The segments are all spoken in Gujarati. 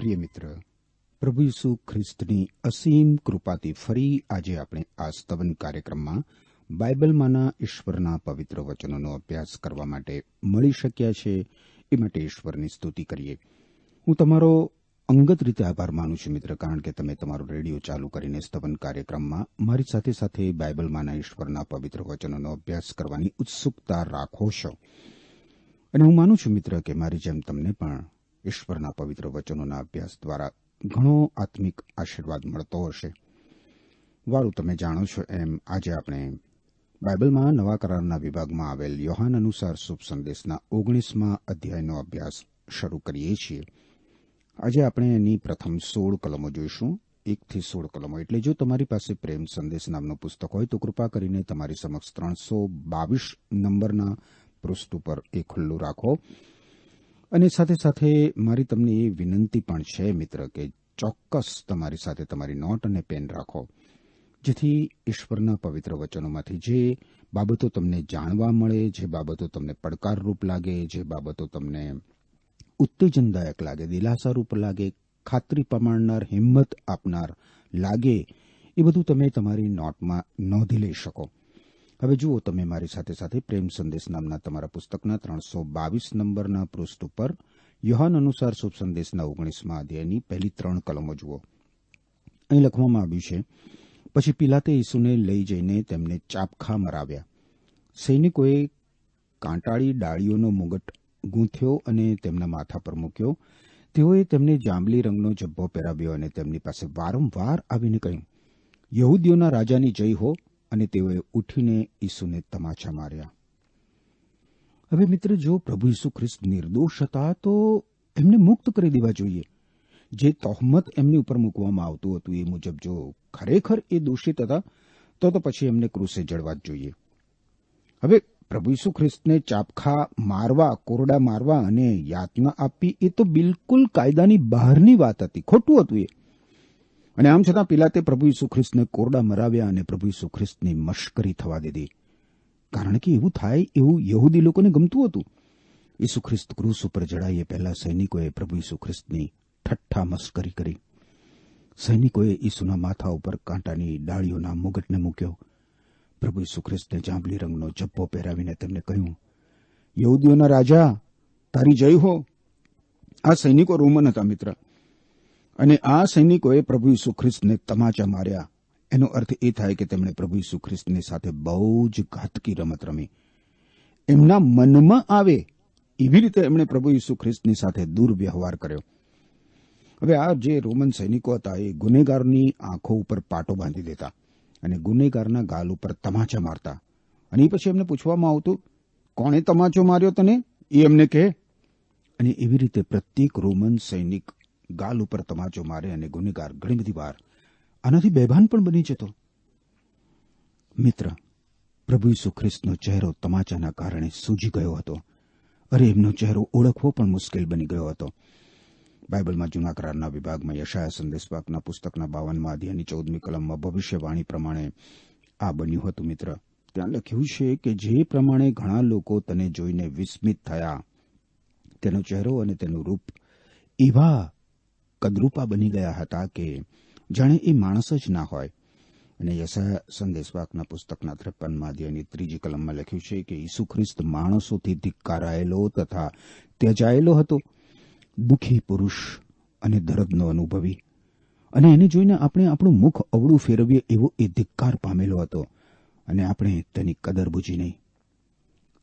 પ્રિય મિત્ર, પ્રભુ ઈસુ ખ્રિસ્તની અસીમ કૃપાથી ફરી આજે આપણે આ સ્તવન કાર્યક્રમમાં બાઇબલમાંના ઈશ્વરના પવિત્ર વચનોનો અભ્યાસ કરવા માટે મળી શક્યા છે. એ માટે ઈશ્વરની સ્તુતિ કરીએ. હું તમારો અંગત રીતે આભાર માનું છું મિત્ર, કારણ કે તમે તમારો રેડિયો ચાલુ કરીને સ્તવન કાર્યક્રમમાં મારી સાથે સાથે બાઇબલમાંના ઈશ્વરના પવિત્ર વચનોનો અભ્યાસ કરવાની ઉત્સુકતા રાખો છો. અને હું માનું છું મિત્ર કે મારી જેમ તમને પણ ઈશ્વરના પવિત્ર વચનોના અભ્યાસ દ્વારા ઘણો આત્મિક આશીર્વાદ મળતો હશે. વાળું તમે જાણો છો એમ આજે આપણે બાઇબલમાં નવા કરારના વિભાગમાં આવેલ યોહાન અનુસાર શુભ સંદેશના 19મા અધ્યાયનો અભ્યાસ શરૂ કરીએ છીએ. આજે આપણે એની પ્રથમ 16 કલમો જોઈશું. 1 થી 16 કલમો. એટલે જો તમારી પાસે પ્રેમ સંદેશ નામનું પુસ્તક હોય તો કૃપા કરીને તમારી સમક્ષ 322 નંબરના પૃષ્ઠ ઉપર એ ખુલ્લું રાખો. અને સાથે સાથે મારી તમને એ વિનંતી પણ છે મિત્ર કે ચોક્કસ તમારી સાથે તમારી નોટ અને પેન રાખો, જેથી ઈશ્વરના પવિત્ર વચનોમાંથી જે બાબતો તમને જાણવા મળે, જે બાબતો તમને પડકારરૂપ લાગે, જે બાબતો તમને ઉત્તેજનદાયક લાગે, દિલાસારૂપ લાગે, ખાતરી પામનાર, હિંમત આપનાર લાગે, એ બધું તમે તમારી નોટમાં નોંધી લઈ શકો. હવે જુઓ, તમે મારી સાથે સાથે પ્રેમ સંદેશ નામના તમારા પુસ્તકના 322 નંબરના પૃષ્ઠ ઉપર યોહાન અનુસાર શુભ સંદેશના 19મા અધ્યાયની પહેલી 3 કલમો જુઓ. અહીં લખવામાં આવ્યું છે, પછી પિલાતે ઈસુને લઈ જઈને તેમને ચાબખા મરાવ્યા. સૈનિકોએ કાંટાળી ડાળીઓનો મુગટ ગૂંથ્યો અને તેમના માથા પર મૂક્યો. તેઓએ તેમને જાંબલી રંગનો જબ્બો પહેરાવ્યો અને તેમની પાસે વારંવાર આવીને કહ્યું, યહૂદીઓના રાજાની જય હો. અને તેઓએ ઉઠીને ઈસુને તમાચા માર્યા. હવે મિત્ર, જો પ્રભુ ઈસુ ખ્રિસ્ત નિર્દોષ હતા તો એમને મુક્ત કરી દેવા જોઈએ. જે તહોમત એમની ઉપર મૂકવામાં આવતું હતું એ મુજબ જો ખરેખર એ દોષિત હતા તો પછી એમને ક્રૂસે જડવા જ જોઈએ. હવે પ્રભુ ઈસુ ખ્રિસ્તને ચાબખા મારવા, કોરડા મારવા અને યાતના આપવી એ તો બિલકુલ કાયદાની બહારની વાત હતી. ખોટું હતું એ. અને આમ છતાં પિલાતે પ્રભુ ઈસુ ખ્રિસ્તને કોરડા મરાવ્યા અને પ્રભુ ઈસુ ખ્રિસ્તની મશ્કરી થવા દીધી. કારણ કે એવું થાય એવું યહૂદી લોકોને ગમતું હતું. ઈસુ ખ્રિસ્ત ક્રૂસ ઉપર જડાઈએ પહેલા સૈનિકોએ પ્રભુ ઈસુ ખ્રિસ્તની ઠઠ્ઠા મશ્કરી કરી. સૈનિકોએ ઈસુના માથા ઉપર કાંટાની ડાળીઓના મુગટને મૂક્યો. પ્રભુ ઈસુ ખ્રિસ્તને જાંબલી રંગનો જબ્બો પહેરાવીને તેમને કહ્યું, યહૂદીઓના રાજા, તારી જય હો. આ સૈનિકો રોમન હતા મિત્ર, અને આ સૈનિકોએ પ્રભુ ઈસુ ખ્રિસ્તને તમાચા માર્યા. એનો અર્થ એ થાય કે તેમણે પ્રભુ ઈસુ ખ્રિસ્તની સાથે બહુ જ ઘાતકી રમત રમી. એમના મનમાં આવે એવી રીતે એમણે પ્રભુ ઈસુ ખ્રિસ્તની સાથે દુર્વ્યવહાર કર્યો. હવે આ જે રોમન સૈનિકો હતા એ ગુનેગારની આંખો ઉપર પાટો બાંધી દેતા અને ગુનેગારના ગાલ ઉપર તમાચા મારતા. અને એ પછી એમને પૂછવામાં આવતું, કોણે તમાચો માર્યો તને? એ એમને કહે. અને એવી રીતે પ્રત્યેક રોમન સૈનિક ગાલ ઉપર તમાચો મારે અને ગુનેગાર ઘણી બધી વાર આનાથી બેભાન પણ બની જતો. મિત્ર, પ્રભુ ઈસુ ખ્રિસ્તનો ચહેરો તમાચાના કારણે સૂજી ગયો હતો. અરે, એમનો ચહેરો ઓળખવો પણ મુશ્કેલ બની ગયો હતો. બાઇબલમાં જૂના કરારના વિભાગમાં યશાયા સંદેશવાકના પુસ્તકના 52મા અધ્યાયની 14મી કલમમાં ભવિષ્યવાણી પ્રમાણે આ બન્યું હતું મિત્ર. ત્યાં લખ્યું છે કે જે પ્રમાણે ઘણા લોકો તને જોઈને વિસ્મિત થયા, તેનો ચહેરો અને તેનું રૂપ એવા કદરૂપા બની ગયા હતા કે જાણે એ માણસ જ ના હોય. અને યશાયા સંદેશવાકના પુસ્તકના 53મા અધ્યાયની 3જી કલમમાં લખ્યું છે કે ઈસુ ખ્રિસ્ત માણસોથી ધિક્કારાયેલો તથા ત્યજાયેલો હતો, દુઃખી પુરુષ અને દર્દનો અનુભવી, અને એને જોઈને આપણે આપણું મુખ અવળું ફેરવીએ એવો એ ધિક્કાર પામેલો હતો, અને આપણે તેની કદર બૂજી નહીં.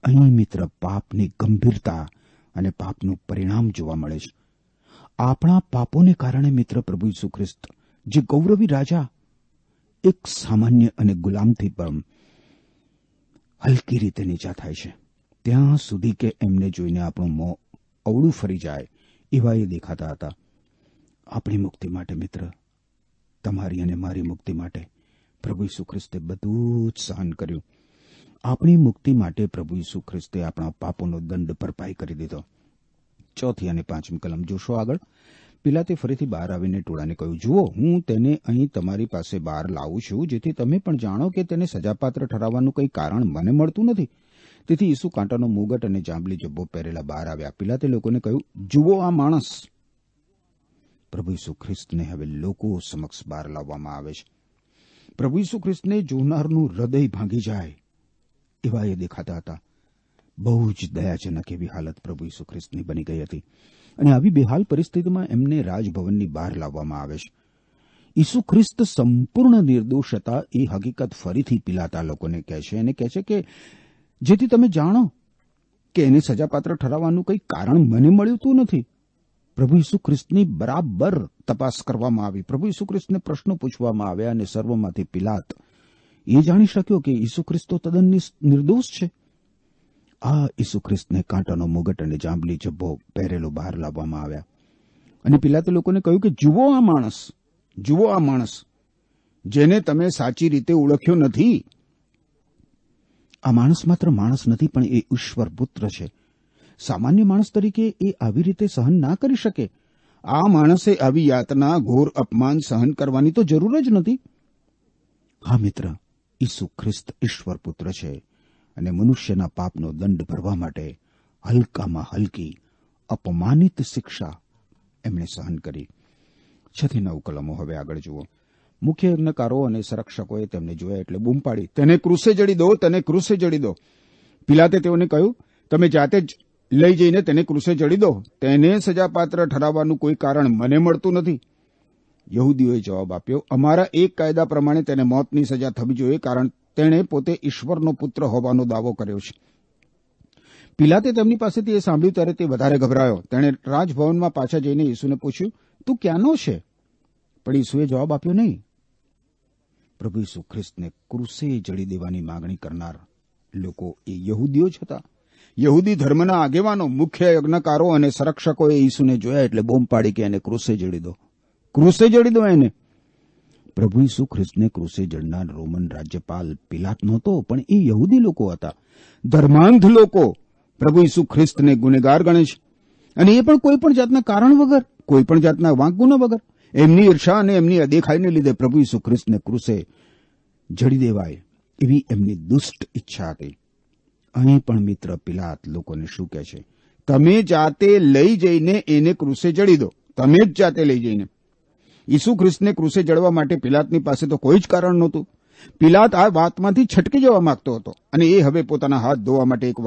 અહીં મિત્ર પાપની ગંભીરતા અને પાપનું પરિણામ જોવા મળે છે. આપણા પાપોને કારણે મિત્ર પ્રભુ ઈસુ ખ્રિસ્ત, જે ગૌરવી રાજા, એક સામાન્ય અને ગુલામથી પણ હલકી રીતે નીચા થાય છે. ત્યાં સુધી કે એમને જોઈને આપણું મોં અવળું ફરી જાય એવા એ દેખાતા હતા. આપણી મુક્તિ માટે મિત્ર, તમારી અને મારી મુક્તિ માટે પ્રભુ ઈસુ ખ્રિસ્તે બધું જ સહન કર્યું. આપણી મુક્તિ માટે પ્રભુ ઈસુ ખ્રિસ્તે આપણા પાપોનો દંડ ભરપાઈ કરી દીધો. 4 અને 5મી કલમ જોશો આગળ. પિલાતે ફરીથી બહાર આવીને ટોળાને કહ્યું, જુઓ, હું તેને અહીં તમારી પાસે બહાર લાવું છું, જેથી તમે પણ જાણો કે તેને સજાપાત્ર ઠરાવવાનું કંઈ કારણ મને મળતું નથી. તેથી ઈસુ કાંટાનો મુગટ અને જાંબલી જબ્બો પહેરેલા બહાર આવ્યા. પિલાતે લોકોને કહ્યું, જુઓ આ માણસ. પ્રભુ ઈસુ ખ્રિસ્તને હવે લોકો સમક્ષ બહાર લાવવામાં આવે છે. પ્રભુ ઈસુ ખ્રિસ્તને જોનારનું હૃદય ભાંગી જાય એવા એ દેખાતા હતા. બહુ જ દયાજનક એવી હાલત પ્રભુ ઈસુ ખ્રિસ્તની બની ગઈ હતી અને આવી બેહાલ પરિસ્થિતિમાં એમને રાજભવનની બહાર લાવવામાં આવે છે. ઈસુ ખ્રિસ્ત સંપૂર્ણ નિર્દોષ હતા એ હકીકત ફરીથી પિલાતા લોકોને કહે છે અને કહે છે કે જેથી તમે જાણો કે એને સજાપાત્ર ઠરાવવાનું કંઈ કારણ મને મળ્યું નથી. પ્રભુ ઈસુ ખ્રિસ્તની બરાબર તપાસ કરવામાં આવી. પ્રભુ ઈસુ ખ્રિસ્તને પ્રશ્નો પૂછવામાં આવ્યા અને સર્વમાંથી પિલાત એ જાણી શક્યો કે ઈસુ ખ્રિસ્તો તદ્દન નિર્દોષ છે. આ ઈસુ ખ્રિસ્તને કાંટાનો મુગટ અને જાંબલી જબ્બો પહેરેલો બહાર લાવવામાં આવ્યા અને પિલાતે લોકોને કહ્યું કે જુઓ આ માણસ જેને તમે સાચી રીતે ઓળખ્યો નથી. આ માણસ માત્ર માણસ નથી, પણ એ ઈશ્વર પુત્ર છે. સામાન્ય માણસ તરીકે એ આવી રીતે સહન ના કરી શકે. આ માણસે આવી યાતના, ઘોર અપમાન સહન કરવાની તો જરૂર જ નથી. હા મિત્ર, ઈસુ ખ્રિસ્ત ઈશ્વર પુત્ર છે અને મનુષ્યના પાપનો દંડ ભરવા માટે હલકામાં હલકી અપમાનિત શિક્ષા એમણે સહન કરી. 6-9 કલમો હવે આગળ જુઓ. મુખ્ય યજ્ઞકારો અને સંરક્ષકોએ તેમને જોયા એટલે બૂમ પાડી, તેને ક્રૂસે જડી દો, તેને ક્રૂસે જડી દો. પિલાતે તેઓને કહ્યું, તમે જાતે જ લઈ જઈને તેને ક્રૂસે જડી દો. તેને સજાપાત્ર ઠરાવવાનું કોઈ કારણ મને મળતું નથી. યહૂદીઓએ જવાબ આપ્યો, અમારા એક કાયદા પ્રમાણે તેને મોતની સજા થવી જોઈએ, કારણ તેણે પોતે ઈશ્વરનો પુત્ર હોવાનો દાવો કર્યો છે. પિલાતે તેમની પાસેથી એ સાંભળ્યું ત્યારે તે વધારે ગભરાયો. તેણે રાજભવનમાં પાછા જઈને ઈસુને પૂછ્યું, તું ક્યાંનો છે? પણ ઈસુએ જવાબ આપ્યો નહીં. પ્રભુ ઈસુ ખ્રિસ્તને ક્રૂસે જડી દેવાની માંગણી કરનાર લોકો એ યહૂદીઓ જ હતા. યહૂદી ધર્મના આગેવાનો, મુખ્ય યજ્ઞકારો અને સંરક્ષકોએ ઈસુને જોયા એટલે બોમ્બ પાડી કે એને ક્રૂસે જડી દો, ક્રૂસે જડી દો એને. પ્રભુ ઈસુ ખ્રિસ્તને ક્રૂસે જડનાર રોમન રાજ્યપાલ પિલાત નહોતો, પણ એ યહૂદી લોકો હતા. ધર્માંધ લોકો પ્રભુ ઈસુ ખ્રિસ્તને ગુનેગાર ગણે છે અને એ પણ કોઈ પણ જાતના કારણ વગર, કોઈ પણ જાતના વાંક ગુના વગર. એમની ઈર્ષા અને એમની અદેખાઈને લીધે પ્રભુ ઈસુ ખ્રિસ્તને ક્રૂસે જડી દેવાય એવી એમની દુષ્ટ ઈચ્છા હતી. અહીં પણ મિત્ર પિલાત લોકોને શું કહે છે? તમે જાતે લઈ જઈને એને ક્રૂસે જડી દો. તમે જ જાતે લઈ જઈને. ઈસુ ખ્રિસ્તને ક્રૂસે જડવા માટે પિલાતની પાસે તો કોઈ જ કારણ નહોતું. પિલાત આ વાતમાંથી છટકી જવા માંગતો હતો અને એ હવે પોતાના હાથ ધોવા માટે એક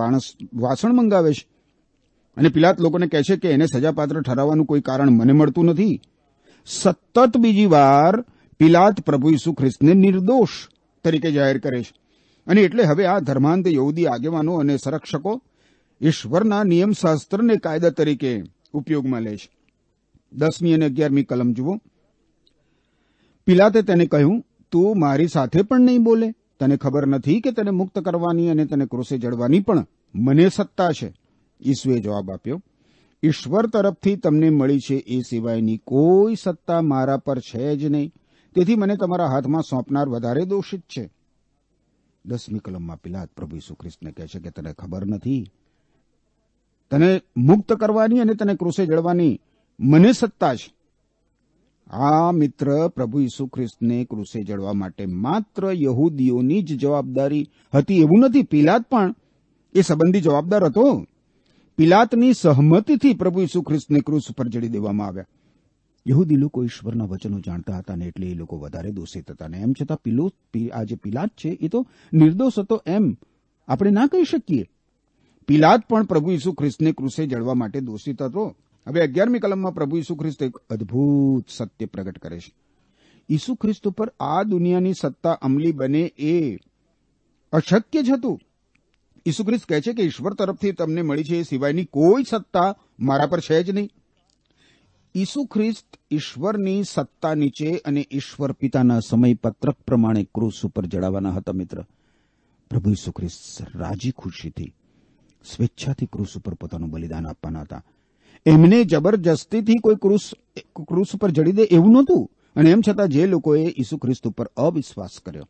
વાસણ મંગાવે છે અને પિલાત લોકોને કહે છે કે એને સજાપાત્ર ઠરાવવાનું કોઈ કારણ મને મળતું નથી. સતત બીજી વાર પિલાત પ્રભુ ઈસુ ખ્રિસ્તને નિર્દોષ તરીકે જાહેર કરે છે અને એટલે હવે આ ધર્માંધ યહૂદી આગેવાનો અને સંરક્ષકો ઈશ્વરના નિયમશાસ્ત્રને કાયદા તરીકે ઉપયોગમાં લે છે. 10મી અને 11મી કલમ જુઓ. પિલાતે તેને કહ્યું, તું મારી સાથે પણ નહીં બોલે? તને ખબર નથી કે તેને મુક્ત કરવાની અને તેને ક્રૂસે જડવાની પણ મને સત્તા છે? ઈસુએ જવાબ આપ્યો, ઈશ્વર તરફથી તમને મળી છે એ સિવાયની કોઈ સત્તા મારા પર છે જ નહીં. તેથી મને તમારા હાથમાં સોંપનાર વધારે દોષિત છે. 10મી કલમમાં પિલાત પ્રભુ ઈસુ ખ્રિસ્તને કહે છે કે તને ખબર નથી, તને મુક્ત કરવાની અને તને ક્રૂસે જડવાની મને સત્તા છે. આ મિત્ર, પ્રભુ ઈસુ ખ્રિસ્તને ક્રૂસે જડવા માટે માત્ર યહૂદીઓની જ જવાબદારી હતી એવું નથી. પિલાત પણ એ સંબંધી જવાબદાર હતો. પિલાતની સહમતિથી પ્રભુ ઈસુ ખ્રિસ્તને ક્રૂસ પર જડી દેવામાં આવ્યા. યહૂદી લોકો ઈશ્વરના વચનો જાણતા હતા ને એટલે એ લોકો વધારે દોષિત હતા ને એમ છતાં આ જે પિલાત છે એ તો નિર્દોષ હતો એમ આપણે ના કહી શકીએ. પિલાત પણ પ્રભુ ઈસુ ખ્રિસ્તને ક્રૂસે જડવા માટે દોષિત હતો. હવે 11મી કલમમાં પ્રભુ ઈસુ ખ્રિસ્ત એક અદ્ભુત સત્ય પ્રગટ કરે છે. ઈસુ ખ્રિસ્ત ઉપર આ દુનિયાની સત્તા અમલી બને એ અશક્ય જ હતું. ઈસુ ખ્રિસ્ત કહે છે કે ઈશ્વર તરફથી તમને મળી છે એ સિવાયની કોઈ સત્તા મારા પર છે જ નહીં. ઈસુ ખ્રિસ્ત ઈશ્વરની સત્તા નીચે અને ઈશ્વર પિતાના સમયપત્રક પ્રમાણે ક્રૂસ ઉપર જડાવવાના હતા. મિત્ર, પ્રભુ ઈસુ ખ્રિસ્ત રાજી ખુશીથી સ્વેચ્છાથી ક્રૂસ ઉપર પોતાનું બલિદાન આપવાના હતા. એમને જબરજસ્તીથી કોઈ ક્રૂસ ઉપર જડી દે એવું નહોતું. અને એમ છતાં જે લોકોએ ઈસુ ખ્રિસ્ત ઉપર અવિશ્વાસ કર્યો,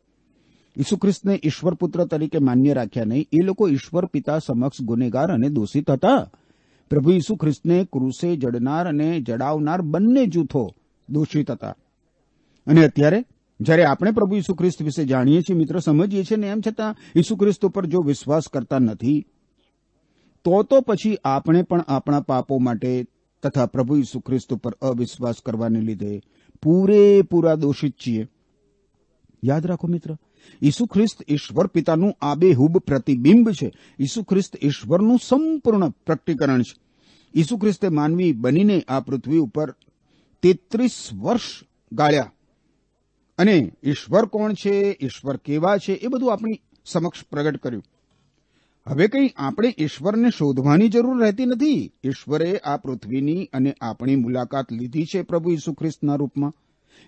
ઈસુ ખ્રિસ્તને ઈશ્વર પુત્ર તરીકે માન્ય રાખ્યા નહીં, એ લોકો ઈશ્વર પિતા સમક્ષ ગુનેગાર અને દોષિત હતા. પ્રભુ ઈસુ ખ્રિસ્તને ક્રૂસે જડનાર અને જડાવનાર બંને જૂથો દોષિત હતા. અને અત્યારે જ્યારે આપણે પ્રભુ ઈસુ ખ્રિસ્ત વિશે જાણીએ છીએ, મિત્ર, સમજીએ છીએ ને એમ છતાં ઈસુ ખ્રિસ્ત ઉપર જો વિશ્વાસ કરતા નથી, તો પછી આપણે પણ આપણા પાપો માટે તથા પ્રભુ ઈસુ ખ્રિસ્ત પર અવિશ્વાસ કરવાને લીધે પૂરેપૂરા દોષિત છીએ. યાદ રાખો મિત્ર, ઈસુ ખ્રિસ્ત ઈશ્વર પિતાનું આબેહૂબ પ્રતિબિંબ છે. ઈસુ ખ્રિસ્ત ઈશ્વરનું સંપૂર્ણ પ્રકટીકરણ છે. ઈસુ ખ્રિસ્તે માનવી બનીને આ પૃથ્વી ઉપર 33 વર્ષ ગાળ્યા અને ઈશ્વર કોણ છે, ઈશ્વર કેવા છે, એ બધું આપણી સમક્ષ પ્રગટ કર્યું. હવે કંઈ આપણે ઈશ્વરને શોધવાની જરૂર રહેતી નથી. ઈશ્વરે આ પૃથ્વીની અને આપણી મુલાકાત લીધી છે પ્રભુ ઈસુ ખ્રિસ્તના રૂપમાં.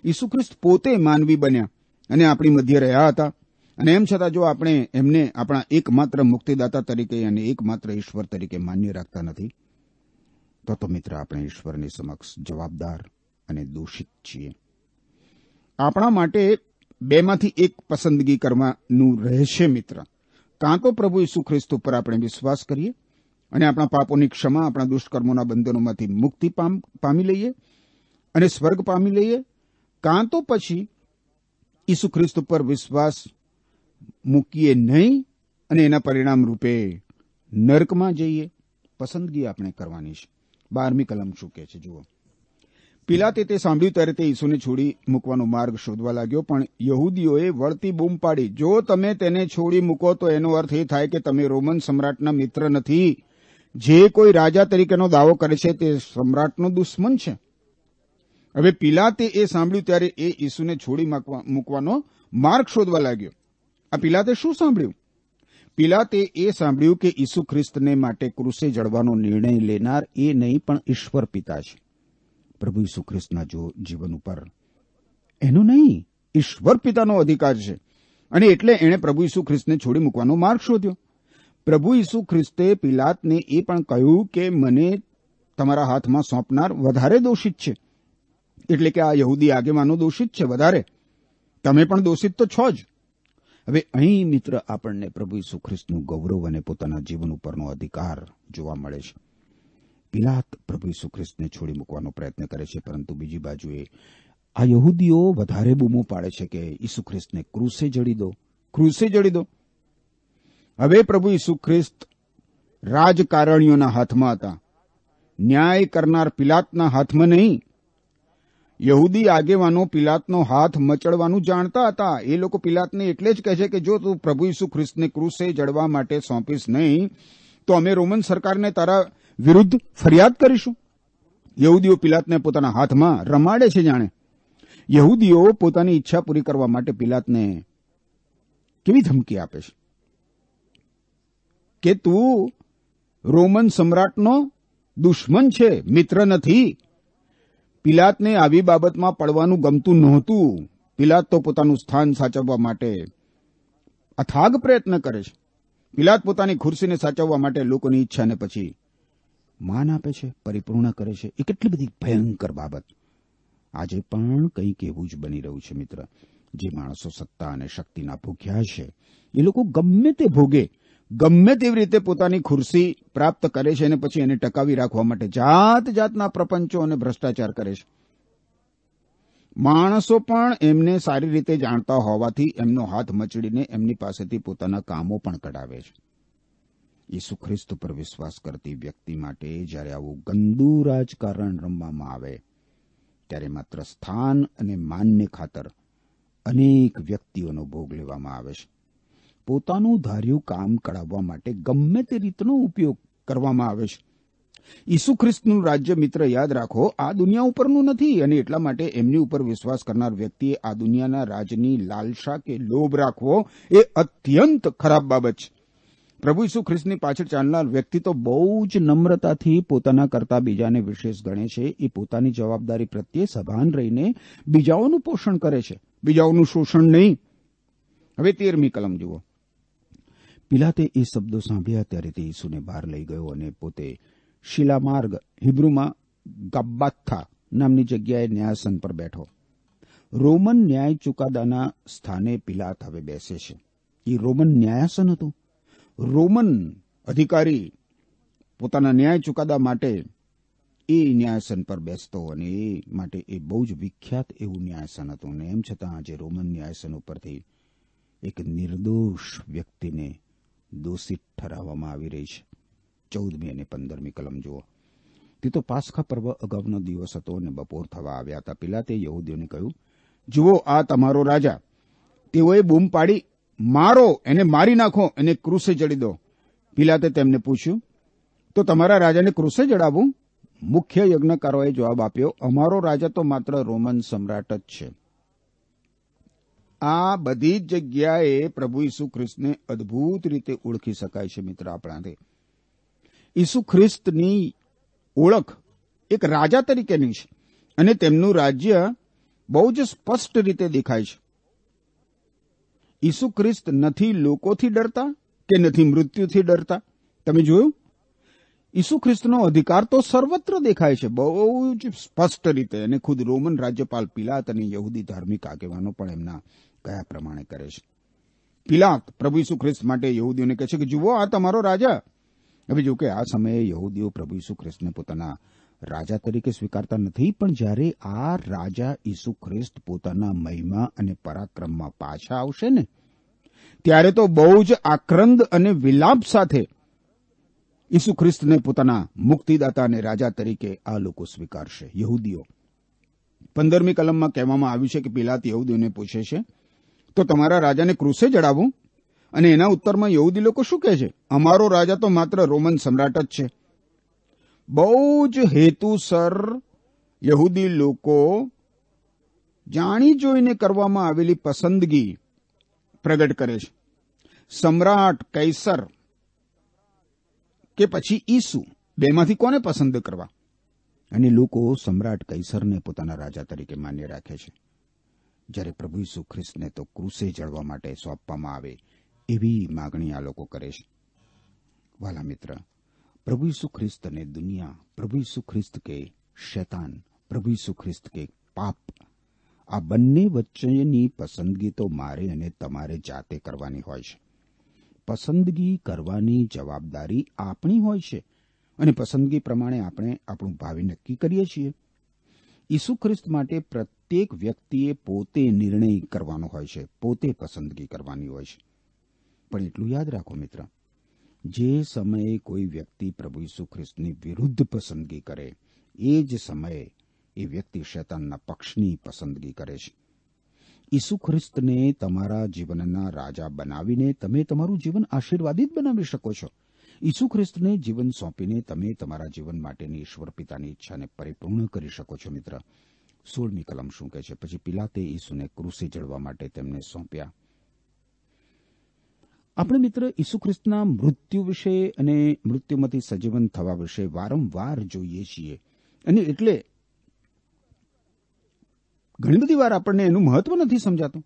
ઈસુ ખ્રિસ્ત પોતે માનવી બન્યા અને આપણી મધ્ય રહ્યા હતા. અને એમ છતાં જો આપણે એમને આપણા એકમાત્ર મુક્તિદાતા તરીકે અને એકમાત્ર ઈશ્વર તરીકે માન્ય રાખતા નથી, તો મિત્ર આપણે ઈશ્વરની સમક્ષ જવાબદાર અને દોષિત છીએ. આપણા માટે બેમાંથી એક પસંદગી કરવાનું રહેશે મિત્ર. કાં તો પ્રભુ ઈસુ ખ્રિસ્ત ઉપર આપણે વિશ્વાસ કરીએ અને આપણા પાપોની ક્ષમા, આપણા દુષ્કર્મોના બંધનોમાંથી મુક્તિ પામી લઈએ અને સ્વર્ગ પામી લઈએ, કાં તો પછી ઈસુ ખ્રિસ્ત ઉપર વિશ્વાસ મૂકીએ નહીં અને એના પરિણામ રૂપે નરકમાં જઈએ. પસંદગી આપણે કરવાની છે. 12મી કલમ શું કહે છે જુઓ. પિલાતે તે સાંભળ્યું ત્યારે તે ઈસુને છોડી મૂકવાનો માર્ગ શોધવા લાગ્યો, પણ યહૂદીઓએ વળતી બૂમ પાડી, જો તમે તેને છોડી મૂકો તો એનો અર્થ એ થાય કે તમે રોમન સમ્રાટના મિત્ર નથી. જે કોઈ રાજા તરીકેનો દાવો કરે છે તે સમ્રાટનો દુશ્મન છે. હવે પિલાતે એ સાંભળ્યું ત્યારે એ ઈસુને છોડી મૂકવાનો માર્ગ શોધવા લાગ્યો. આ પિલાતે શું સાંભળ્યું? પિલાતે એ સાંભળ્યું કે ઈસુ ખ્રિસ્તને માટે ક્રૂસે જડવાનો નિર્ણય લેનાર એ નહીં પણ ઈશ્વર પિતા છે. પ્રભુ ઈસુ ખ્રિસ્તના જીવન ઉપર એનો નહીં, ઈશ્વર પિતાનો અધિકાર છે. અને એટલે એણે પ્રભુ ઈસુ ખ્રિસ્તને છોડી મૂકવાનો માર્ગ શોધ્યો. પ્રભુ ઈસુ ખ્રિસ્તે પિલાતને એ પણ કહ્યું કે મને તમારા હાથમાં સોંપનાર વધારે દોષિત છે. એટલે કે આ યહૂદી આગેવાનો દોષિત છે વધારે. તમે પણ દોષિત તો છો જ. હવે અહીં મિત્ર આપણને પ્રભુ ઈસુ ખ્રિસ્તનું ગૌરવ અને પોતાના જીવન ઉપરનો અધિકાર જોવા મળે છે. પિલાત પ્રભુ ઈસુ ખ્રિસ્તને છોડી મૂકવાનો પ્રયત્ન કરે છે, પરંતુ બીજી બાજુએ આ યહૂદીઓ વધારે બૂમો પાડે છે કે ઈસુ ખ્રિસ્તને ક્રૂસે જડી દો, ક્રૂસે જડી દો. હવે પ્રભુ ઈસુ ખ્રિસ્ત રાજકારણીઓના હાથમાં હતા, ન્યાય કરનાર પિલાતના હાથમાં નહીં. યહૂદી આગેવાનો પિલાતનો હાથ મચડવાનું જાણતા હતા. એ લોકો પિલાતને એટલે જ કહે છે કે જો તું પ્રભુ ઈસુ ખ્રિસ્તને ક્રૂસે જડવા માટે સોંપીશ નહીં તો અમે રોમન સરકારને તારા વિરુદ્ધ ફરિયાદ કરીશું. યહૂદીઓ પિલાતને પોતાના હાથમાં રમાડે છે જાણે. યહૂદીઓ પોતાની ઈચ્છા પૂરી કરવા માટે પિલાતને કેવી ધમકી આપે છે કે તું રોમન સમ્રાટનો દુશ્મન છે, મિત્ર નથી. પિલાતને આવી બાબતમાં પડવાનું ગમતું નહોતું. પિલાત તો પોતાનું સ્થાન સાચવવા માટે અથાગ પ્રયત્ન કરે છે. પિલાત પોતાની ખુરશીને સાચવવા માટે લોકોની ઈચ્છાને પછી માન આપે છે, પરિપૂર્ણ કરે છે. એ કેટલી બધી ભયંકર બાબત. આજે પણ કંઈક એવું જ બની રહ્યું છે મિત્ર. જે માણસો સત્તા અને શક્તિના ભૂખ્યા છે એ લોકો ગમે તે ભોગે, ગમે તેવી રીતે પોતાની ખુરશી પ્રાપ્ત કરે છે અને પછી એને ટકાવી રાખવા માટે જાત જાતના પ્રપંચો અને ભ્રષ્ટાચાર કરે છે. માણસો પણ એમને સારી રીતે જાણતા હોવાથી એમનો હાથ મચડીને એમની પાસેથી પોતાના કામો પણ કઢાવે છે. ઈસુ ખ્રિસ્ત પર વિશ્વાસ કરતી વ્યક્તિ માટે જ્યારે આવું ગંદુ રાજકારણ રમવામાં આવે ત્યારે માત્ર સ્થાન અને માનને ખાતર અનેક વ્યક્તિઓનો ભોગ લેવામાં આવે છે. પોતાનું ધાર્યું કામ કઢાવવા માટે ગમે તે રીતનો ઉપયોગ કરવામાં આવે છે. ઈસુ ખ્રિસ્તનું રાજ્ય મિત્ર યાદ રાખો આ દુનિયા ઉપરનું નથી, અને એટલા માટે એમની ઉપર વિશ્વાસ કરનાર વ્યક્તિએ આ દુનિયાના રાજની લાલસા કે લોભ રાખવો એ અત્યંત ખરાબ બાબત છે. પ્રભુ ઈસુ ખ્રિસ્તની પાછળ ચાલનાર વ્યક્તિ તો બહુ જ નમ્રતાથી પોતાના કરતા બીજાને વિશેષ ગણે છે. એ પોતાની જવાબદારી પ્રત્યે સભાન રહીને બીજાઓનું પોષણ કરે છે, બીજાઓનું શોષણ નહીં. હવે 13મી કલમ જુઓ. પિલાતે એ શબ્દો સાંભળ્યા ત્યારે તે ઈસુને બહાર લઈ ગયો અને પોતે શિલામાર્ગ, હિબ્રુમાં ગબ્બાથા નામની જગ્યાએ ન્યાયાસન પર બેઠો. રોમન ન્યાય ચુકાદાના સ્થાને પિલાત હવે બેસે છે. એ રોમન ન્યાયાસન હતું. રોમન અધિકારી પોતાના ન્યાય ચુકાદા માટે એ ન્યાયાસન પર બેસતો, અને એ માટે એ બહુ જ વિખ્યાત એવું ન્યાયાસન હતું. અને એમ છતાં આજે રોમન ન્યાયાસન ઉપરથી એક નિર્દોષ વ્યક્તિને દોષિત ઠરાવવામાં આવી રહી છે. 14મી અને 15મી કલમ જુઓ. તે તો પાસ્ખા પર્વ અગાઉનો દિવસ હતો અને બપોર થવા આવ્યા હતા. પિલાતે યહૂદીઓને કહ્યું, જુઓ, આ તમારો રાજા. તેઓએ બૂમ પાડી, મારો, એને મારી નાખો, એને ક્રૂસે જડી દો. પિલાતે તેમને પૂછ્યું, તો તમારા રાજાને ક્રૂસે જડાવવું? મુખ્ય યજ્ઞકારોએ જવાબ આપ્યો, અમારો રાજા તો માત્ર રોમન સમ્રાટ જ છે. આ બધી જ જગ્યાએ પ્રભુ ઈસુ ખ્રિસ્તને અદભુત રીતે ઓળખી શકાય છે. મિત્ર, આપણાથી ઈસુ ખ્રિસ્તની ઓળખ એક રાજા તરીકેની છે અને તેમનું રાજ્ય બહુ જ સ્પષ્ટ રીતે દેખાય છે. ઈસુ ખ્રિસ્ત નથી લોકોથી ડરતા કે નથી મૃત્યુથી ડરતા. તમે જોયું? ઈસુ ખ્રિસ્તનો અધિકાર તો સર્વત્ર દેખાય છે, બહુ જ સ્પષ્ટ રીતે. અને ખુદ રોમન રાજ્યપાલ પિલાત અને યહૂદી ધાર્મિક આગેવાનો પણ એમના કયા પ્રમાણે કરે છે. પિલાત પ્રભુ ઈસુ ખ્રિસ્ત માટે યહૂદીઓને કહે છે કે જુઓ, આ તમારો રાજા. હવે જો કે આ સમયે યહૂદીઓ પ્રભુ ઈસુ ખ્રિસ્તને પોતાના રાજા તરીકે સ્વીકારતા નથી, પણ જ્યારે આ રાજા ઈસુ ખ્રિસ્ત પોતાના મહિમા અને પરાક્રમમાં પાછા આવશે ને, ત્યારે તો બહુ જ આક્રંદ અને વિલાપ સાથે ઈસુ ખ્રિસ્તને પોતાના મુક્તિદાતા અને રાજા તરીકે આ લોકો સ્વીકારશે, યહૂદીઓ. 15મી કલમમાં કહેવામાં આવ્યું છે કે પિલાત યહૂદીઓને પૂછે છે, તો તમારા રાજાને ક્રૂસે જડાવું? અને એના ઉત્તરમાં યહૂદી લોકો શું કહે છે? અમારો રાજા તો માત્ર રોમન સમ્રાટ જ છે. બહુ જ હેતુસર યહૂદી લોકો જાણી જોઈને કરવામાં આવેલી પસંદગી પ્રગટ કરે છે. સમ્રાટ, કૈસર કે પછી ઈસુ, બેમાંથી કોને પસંદ કરવા? અને લોકો સમ્રાટ કૈસરને પોતાના રાજા તરીકે માન્ય રાખે છે, જ્યારે પ્રભુ ઈસુ ખ્રિસ્તને તો ક્રૂસે જડવા માટે સોંપવામાં આવે એવી માગણી આ લોકો કરે છે. વાલા મિત્ર, પ્રભુ ઈસુ ખ્રિસ્ત અને દુનિયા, પ્રભુ ઈસુ ખ્રિસ્ત કે શૈતાન, પ્રભુ ઈસુ ખ્રિસ્ત કે પાપ, આ બંને વચ્ચેની પસંદગી તો મારે અને તમારે જાતે કરવાની હોય છે. પસંદગી કરવાની જવાબદારી આપણી હોય છે અને પસંદગી પ્રમાણે આપણે આપણું ભાવિ નક્કી કરીએ છીએ. ઈસુ ખ્રિસ્ત માટે પ્રત્યેક વ્યક્તિએ પોતે નિર્ણય કરવાનો હોય છે, પોતે પસંદગી કરવાની હોય છે. પણ એટલું યાદ રાખો મિત્ર, જે સમયે કોઈ વ્યક્તિ પ્રભુ ઈસુ ખ્રિસ્તની વિરુદ્ધ પસંદગી કરે, એ જ સમયે એ વ્યક્તિ શૈતાનના પક્ષની પસંદગી કરે છે. ઈસુ ખ્રિસ્તને તમારા જીવનના રાજા બનાવીને તમે તમારું જીવન આશીર્વાદિત બનાવી શકો છો. ઈસુ ખ્રિસ્તને જીવન સોંપીને તમે તમારા જીવન માટેની ઈશ્વર પિતાની ઈચ્છાને પરિપૂર્ણ કરી શકો છો. મિત્ર, 16મી કલમ શું કહે છે? પછી પિલાતે ઈસુને ક્રૂસે જડવા માટે તેમને સોંપ્યા. આપણે મિત્ર ઈસુ ખ્રિસ્તના મૃત્યુ વિશે અને મૃત્યુમાંથી સજીવન થવા વિશે વારંવાર જોઈએ છીએ, અને એટલે ઘણી બધી વાર આપણને એનું મહત્વ નથી સમજાતું.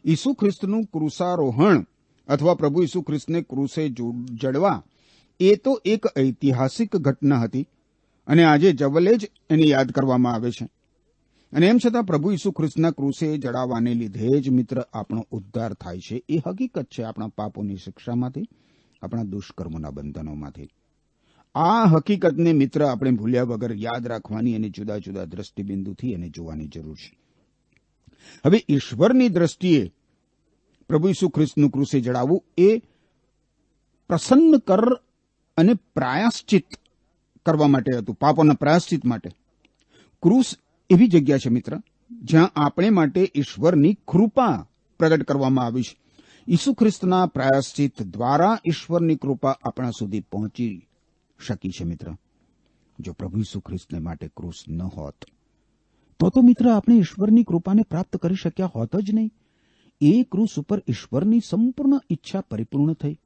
ઈસુ ખ્રિસ્તનું ક્રૂસારોહણ અથવા પ્રભુ ઈસુ ખ્રિસ્તને ક્રૂસે જડવા એ તો એક ઐતિહાસિક ઘટના હતી અને આજે જવલે જ એને યાદ કરવામાં આવે છે. અને એમ છતાં પ્રભુ ઈસુ ખ્રિસ્તના ક્રૂસે જડાવવાને લીધે જ મિત્ર આપણો ઉદ્ધાર થાય છે. એ હકીકત છે આપણા પાપોની શિક્ષામાંથી, આપણા દુષ્કર્મોના બંધનોમાંથી. આ હકીકતને મિત્ર આપણે ભૂલ્યા વગર યાદ રાખવાની અને જુદા જુદા દ્રષ્ટિબિંદુથી એને જોવાની જરૂર છે. હવે ઈશ્વરની દ્રષ્ટિએ પ્રભુ ઈસુ ખ્રિસ્તનું ક્રૂસે જડાવવું એ પ્રસન્ન કર અને પ્રાયશ્ચિત કરવા માટે હતું, પાપોના પ્રાયશ્ચિત માટે. ક્રૂસ એવી જગ્યા છે મિત્ર જ્યાં આપણે માટે ઈશ્વરની કૃપા પ્રગટ કરવામાં આવી છે. ઈસુ ખ્રિસ્તના પ્રાયશ્ચિત દ્વારા ઈશ્વરની કૃપા આપણા સુધી પહોંચી શકી છે. મિત્ર, જો પ્રભુ ઈસુ ખ્રિસ્તને માટે ક્રૂસ ન હોત તો મિત્ર આપણે ઈશ્વરની કૃપાને પ્રાપ્ત કરી શક્યા હોત જ નહીં. એ ક્રૂસ ઉપર ઈશ્વરની સંપૂર્ણ ઈચ્છા પરિપૂર્ણ થઈ,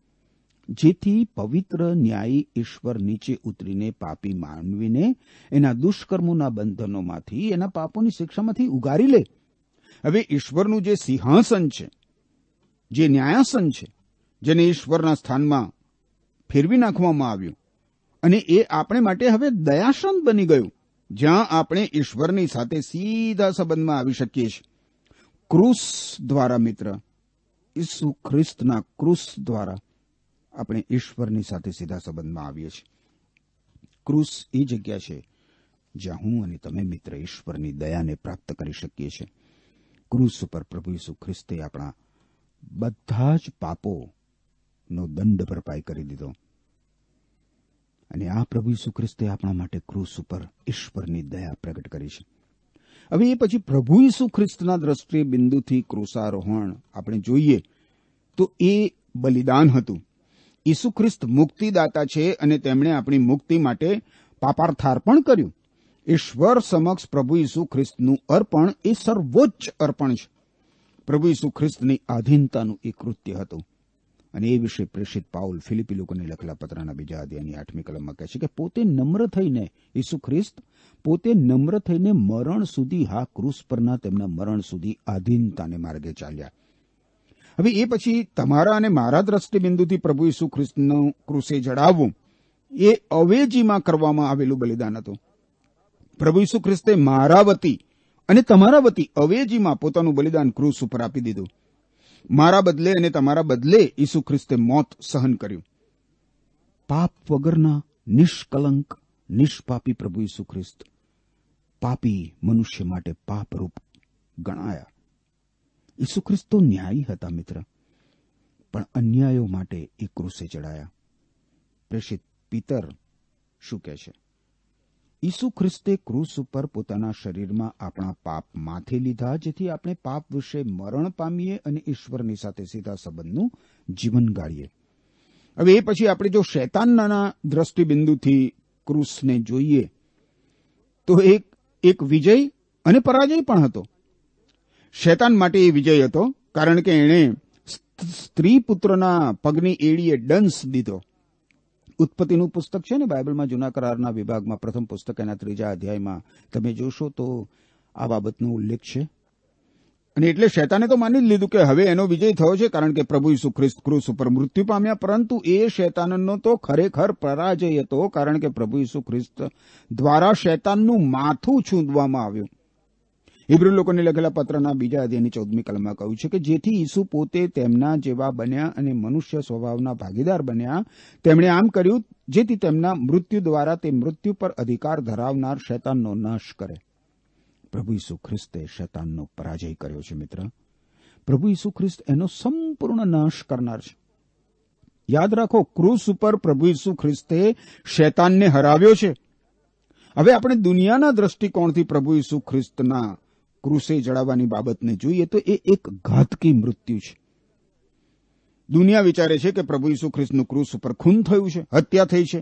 જેથી પવિત્ર ન્યાયી ઈશ્વર નીચે ઉતરીને પાપી માનવીને એના દુષ્કર્મોના બંધનોમાંથી, એના પાપોની શિક્ષામાંથી ઉગારી લે. હવે ઈશ્વરનું જે સિંહાસન છે, જે ન્યાયાસન છે, જેને ઈશ્વરના સ્થાનમાં ફેરવી નાખવામાં આવ્યું, અને એ આપણે માટે હવે દયાસન બની ગયું, જ્યાં આપણે ઈશ્વરની સાથે સીધા સંબંધમાં આવી શકીએ છીએ. ક્રૂસ દ્વારા મિત્ર, ઈસુ ખ્રિસ્તના ક્રૂસ દ્વારા આપણે ઈશ્વરની સાથે સીધા સંબંધમાં આવીએ છીએ. ક્રૂસ એ જગ્યા છે જ્યાં હું અને તમે મિત્ર ઈશ્વરની દયાને પ્રાપ્ત કરી શકીએ છીએ. ક્રૂસ ઉપર પ્રભુ ઈસુ ખ્રિસ્તે આપણા બધા જ પાપોનો દંડ ભરપાઈ કરી દીધો. અને આ પ્રભુ ઈસુ ખ્રિસ્તે આપણા માટે ક્રૂસ ઉપર ઈશ્વરની દયા પ્રગટ કરી છે. હવે એ પછી પ્રભુ ઈસુ ખ્રિસ્તના દ્રષ્ટિએ બિંદુથી ક્રૂસારોહણ આપણે જોઈએ તો એ બલિદાન હતું. ઈસુ ખ્રિસ્ત મુક્તિદાતા છે અને તેમણે આપણી મુક્તિ માટે પાપાર્થાર્પણ કર્યું. ઈશ્વર સમક્ષ પ્રભુ ઈસુ ખ્રિસ્તનું અર્પણ એ સર્વોચ્ચ અર્પણ છે. પ્રભુ ઈસુ ખ્રિસ્તની આધીનતાનું એ કૃત્ય હતું. અને એ વિશે પ્રેષિત પાઉલ ફિલિપી લોકોને લખેલા પત્રના 2 અધ્યાયની 8મી કલમમાં કહે છે કે પોતે નમ્ર થઈને ઈસુ ખ્રિસ્ત પોતે નમ્ર થઈને મરણ સુધી, હા ક્રૂસ પરના તેમના મરણ સુધી આધીનતાને માર્ગે ચાલ્યા. હવે એ પછી તમારા અને મારા દ્રષ્ટિબિંદુથી પ્રભુ ઈસુ ખ્રિસ્તનું ક્રૂસે જડાવવું એ અવેજીમાં કરવામાં આવેલું બલિદાન હતું. પ્રભુ ઈસુ ખ્રિસ્તે મારા વતી અને તમારા વતી અવેજીમાં પોતાનું બલિદાન ક્રૂસ ઉપર આપી દીધું. મારા બદલે અને તમારા બદલે ઈસુ ખ્રિસ્તે મોત સહન કર્યું. પાપ વગરના નિષ્કલંક નિષ્પાપી પ્રભુ ઈસુ ખ્રિસ્ત પાપી મનુષ્ય માટે પાપરૂપ ગણાયા. ઈસુ ખ્રિસ્ત તો ન્યાયી હતા મિત્ર, પણ અન્યાયો માટે એ ક્રૂસે ચડાયા. પ્રેષિત પીતર શું કહે છે? ઈસુ ખ્રિસ્તે ક્રૂસ ઉપર પોતાના શરીરમાં આપણા પાપ માથે લીધા, જેથી આપણે પાપ વિશે મરણ પામીએ અને ઈશ્વરની સાથે સીધા સંબંધનું જીવન ગાળીએ. હવે એ પછી આપણે જો શૈતાનના દ્રષ્ટિબિંદુથી ક્રૂસને જોઈએ તો એક વિજય અને પરાજય પણ હતો. શૈતાન માટે એ વિજય હતો, કારણ કે એણે સ્ત્રી પુત્રના પગની એડીએ દંશ દીધો. ઉત્પત્તિનું પુસ્તક છે ને બાઇબલમાં, જૂના કરારના વિભાગમાં પ્રથમ પુસ્તક એના 3 અધ્યાયમાં તમે જોશો તો આ બાબતનો ઉલ્લેખ છે. અને એટલે શૈતાને તો માની જ લીધું કે હવે એનો વિજય થયો છે, કારણ કે પ્રભુ ઈસુ ખ્રિસ્ત ક્રૂસ ઉપર મૃત્યુ પામ્યા. પરંતુ એ શૈતાનનો તો ખરેખર પરાજય હતો, કારણ કે પ્રભુ ઈસુ ખ્રિસ્ત દ્વારા શૈતાનનું માથું છૂંદવામાં આવ્યું. હિબ્રુ લોકોને લખેલા પત્રના 2 અધ્યાયની 14મી કલમમાં કહ્યું છે કે જેથી ઈસુ પોતે તેમના જેવા બન્યા અને મનુષ્ય સ્વભાવના ભાગીદાર બન્યા. તેમણે આમ કર્યું જેથી તેમના મૃત્યુ દ્વારા તે મૃત્યુ પર અધિકાર ધરાવનાર શૈતાનનો નાશ કરે. પ્રભુ ઈસુ ખ્રિસ્તે શૈતાનનો પરાજય કર્યો છે મિત્ર. પ્રભુ ઈસુ ખ્રિસ્ત એનો સંપૂર્ણ નાશ કરનાર છે. યાદ રાખો, ક્રૂસ ઉપર પ્રભુ ઈસુ ખ્રિસ્તે શૈતાનને હરાવ્યો છે. હવે આપણે દુનિયાના દ્રષ્ટિકોણથી પ્રભુ ઈસુ ખ્રિસ્તના ક્રૂસે જડાવવાની બાબતને જોઈએ તો એ એક ઘાતકી મૃત્યુ છે. દુનિયા વિચારે છે કે પ્રભુ ઈસુ ખ્રિસ્તનું ક્રૂસ ઉપર ખૂન થયું છે, હત્યા થઈ છે.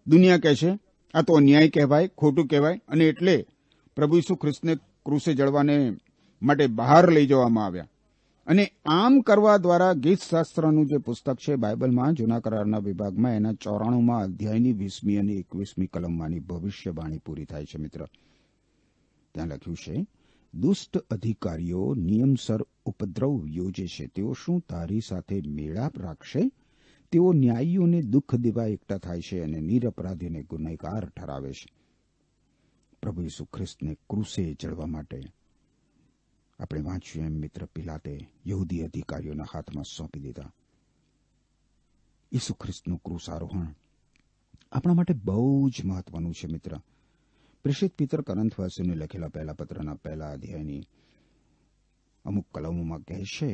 દુનિયા કહે છે આ તો અન્યાય કહેવાય, ખોટું કહેવાય, અને એટલે પ્રભુ ઈસુ ખ્રિસ્તને ક્રૂસે જડવાને માટે બહાર લઈ જવામાં આવ્યા. અને આમ કરવા દ્વારા ગીતશાસ્ત્રનું જે પુસ્તક છે બાઇબલમાં, જૂના કરારના વિભાગમાં એના 94મા અધ્યાયની 20મી અને 21મી કલમમાંની ભવિષ્યવાણી પૂરી થાય છે મિત્ર. ત્યાં લખ્યું છે, દુષ્ટ અધિકારીઓ નિયમસર ઉપદ્રવ યોજે છે. તેઓ શું તારી સાથે મેળાપ રાખશે? તેઓ ન્યાયીઓને દુઃખ દેવા એકઠા થાય છે અને નિરપરાધીને ગુનેગાર ઠરાવે છે. પ્રભુ ઈસુ ખ્રિસ્તને ક્રૂસે ચડવા માટે આપણે વાંચ્યું એમ મિત્ર, પિલાતે યહૂદી અધિકારીઓના હાથમાં સોંપી દીધા. ઈસુ ખ્રિસ્તનું ક્રૂસ આરોહણ આપણા માટે બહુ જ મહત્વનું છે મિત્ર. પ્રેષિત પીતર કરંથવાસીઓને લખેલા પહેલા પત્રના 1 અધ્યાયની અમુક કલમોમાં કહે છે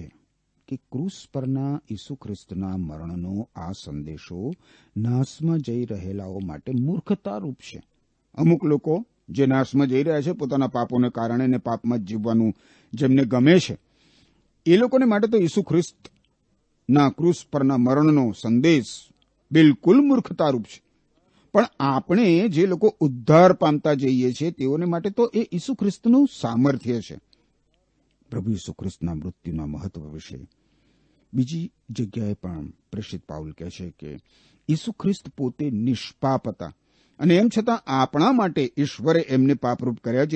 કે ક્રૂસ પરના ઈસુ ખ્રિસ્તના મરણનો આ સંદેશો નાશમાં જઈ રહેલાઓ માટે મૂર્ખતારૂપ છે. અમુક લોકો જે નાશમાં જઈ રહ્યા છે પોતાના પાપોને કારણે ને પાપમાં જ જીવવાનું જેમને ગમે છે, એ લોકોને માટે તો ઈસુ ખ્રિસ્તના ક્રૂસ પરના મરણનો સંદેશ બિલકુલ મૂર્ખતારૂપ છે. પણ આપણે જે લોકો ઉદ્ધાર પામતા જઈએ છીએ તેઓને માટે તો એ ઈસુ ખ્રિસ્તનું સામર્થ્ય છે. પ્રભુ ઈસુ ખ્રિસ્તના મૃત્યુના મહત્વ વિશે બીજી જગ્યાએ પણ પ્રેષિત પાઉલ કહે છે કે ઈસુ ખ્રિસ્ત પોતે નિષ્પાપ હતા અને એમ છતાં આપણા માટે ઈશ્વરે એમને પાપરૂપ કર્યા.